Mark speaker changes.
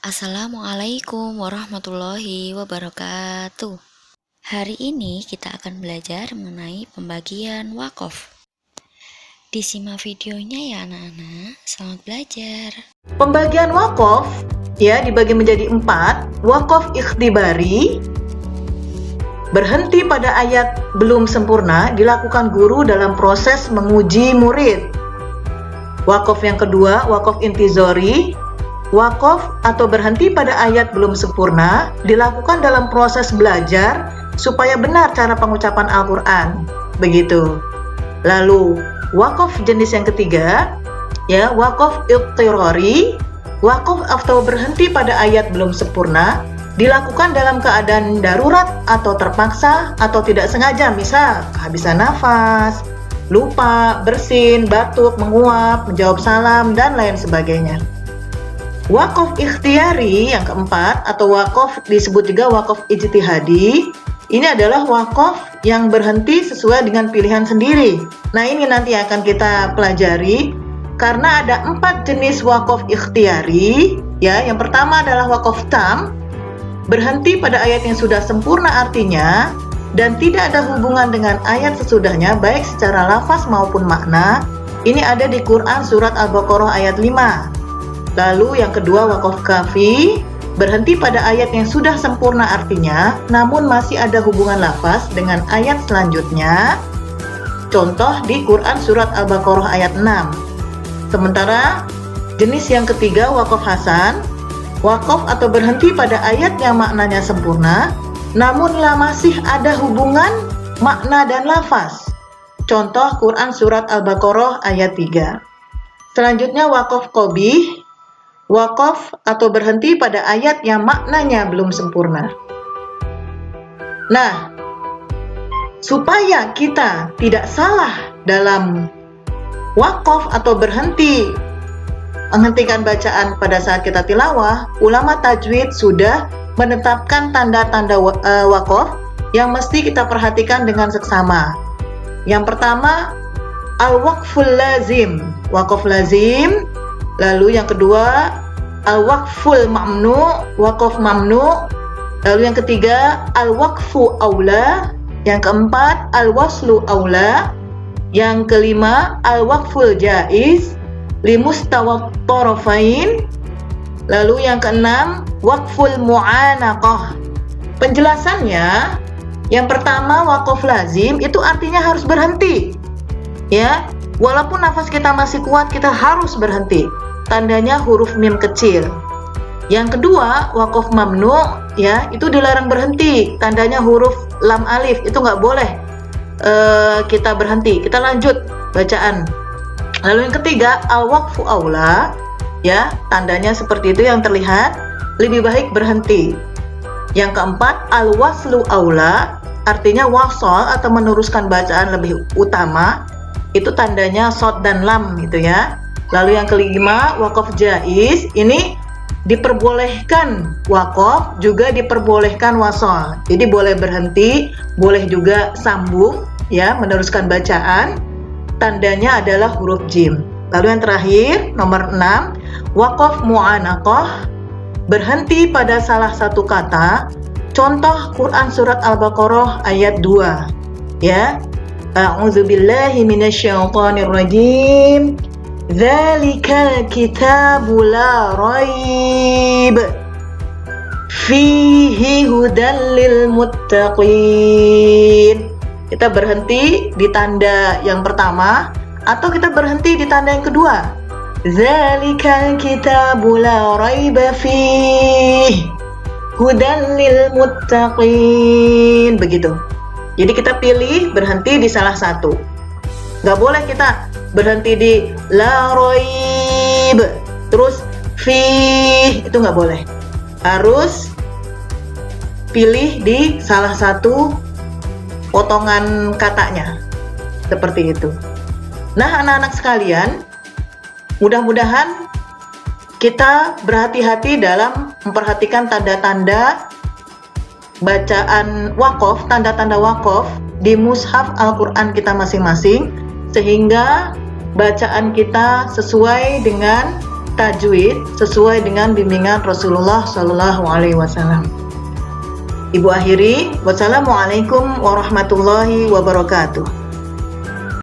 Speaker 1: Assalamualaikum warahmatullahi wabarakatuh. Hari ini kita akan belajar mengenai pembagian wakaf. Disimak videonya ya anak-anak, selamat belajar.
Speaker 2: Pembagian wakaf dibagi menjadi 4. Wakaf ikhtibari, berhenti pada ayat belum sempurna, dilakukan guru dalam proses menguji murid. Wakaf yang kedua, wakaf intizori, wakaf atau berhenti pada ayat belum sempurna, dilakukan dalam proses belajar supaya benar cara pengucapan Al-Quran. Begitu. Lalu, wakaf jenis yang ketiga, wakaf idtirari, wakaf atau berhenti pada ayat belum sempurna, dilakukan dalam keadaan darurat atau terpaksa atau tidak sengaja, misal kehabisan nafas, lupa, bersin, batuk, menguap, menjawab salam, dan lain sebagainya. Wakaf ikhtiari yang keempat atau wakaf disebut juga wakaf ijtihadi. Ini adalah wakaf yang berhenti sesuai dengan pilihan sendiri. Nah, ini nanti akan kita pelajari karena ada 4 jenis wakaf ikhtiari. Yang pertama adalah wakaf tam, berhenti pada ayat yang sudah sempurna artinya dan tidak ada hubungan dengan ayat sesudahnya baik secara lafaz maupun makna. Ini ada di Quran surat Al-Baqarah ayat 5. Lalu yang kedua wakaf kafi, berhenti pada ayat yang sudah sempurna artinya namun masih ada hubungan lafaz dengan ayat selanjutnya. Contoh di Quran surat Al-Baqarah ayat 6. Sementara jenis yang ketiga wakaf hasan, wakaf atau berhenti pada ayat yang maknanya sempurna namun masih ada hubungan makna dan lafaz. Contoh Quran surat Al-Baqarah ayat 3. Selanjutnya wakaf qabih, wakaf atau berhenti pada ayat yang maknanya belum sempurna. Nah, supaya kita tidak salah dalam wakaf atau menghentikan bacaan pada saat kita tilawah, ulama tajwid sudah menetapkan tanda-tanda wakaf yang mesti kita perhatikan dengan seksama. Yang pertama, al-waqful lazim, wakaf lazim. Lalu yang kedua, al-waqful mamnu, wakaf mamnu. Lalu yang ketiga, al-waqfu aula. Yang keempat, al-waslu aula. Yang kelima, al-waqful jaiz limustawa tarafain. Lalu yang keenam, waqful mu'anaqah. Penjelasannya, yang pertama wakaf lazim itu artinya harus berhenti. Walaupun nafas kita masih kuat, kita harus berhenti. Tandanya huruf mim kecil. Yang kedua, wakaf mamnu, itu dilarang berhenti. Tandanya huruf lam alif, itu nggak boleh kita berhenti. Kita lanjut bacaan. Lalu yang ketiga, al-waqfu aula, tandanya seperti itu yang terlihat, lebih baik berhenti. Yang keempat, al-waslu aula, artinya wasol atau meneruskan bacaan lebih utama, itu tandanya shad dan lam gitu ya. Lalu yang kelima, wakaf jaiz, ini diperbolehkan wakaf, juga diperbolehkan wasol. Jadi boleh berhenti, boleh juga sambung, meneruskan bacaan. Tandanya adalah huruf jim. Lalu yang terakhir, nomor 6, wakaf mu'anaqah, berhenti pada salah satu kata. Contoh Quran surat Al-Baqarah ayat 2. A'udzubillahi minasyaitonir rajim. Dzalikal kitabu la raib fihi hudal lil muttaqin. Kita berhenti di tanda yang pertama atau kita berhenti di tanda yang kedua. Dzalikal kitabu la raiba fihi hudal lil muttaqin. Begitu. Jadi kita pilih berhenti di salah satu. Gak boleh kita berhenti di la raib terus fihi, itu gak boleh. Harus pilih di salah satu potongan katanya. Seperti itu. Nah, anak-anak sekalian, mudah-mudahan kita berhati-hati dalam memperhatikan tanda-tanda bacaan wakaf, tanda-tanda wakaf di mushaf Al-Quran kita masing-masing, sehingga bacaan kita sesuai dengan tajwid sesuai dengan bimbingan Rasulullah Shallallahu Alaihi Wasallam. Ibu akhiri, wassalamualaikum warahmatullahi wabarakatuh.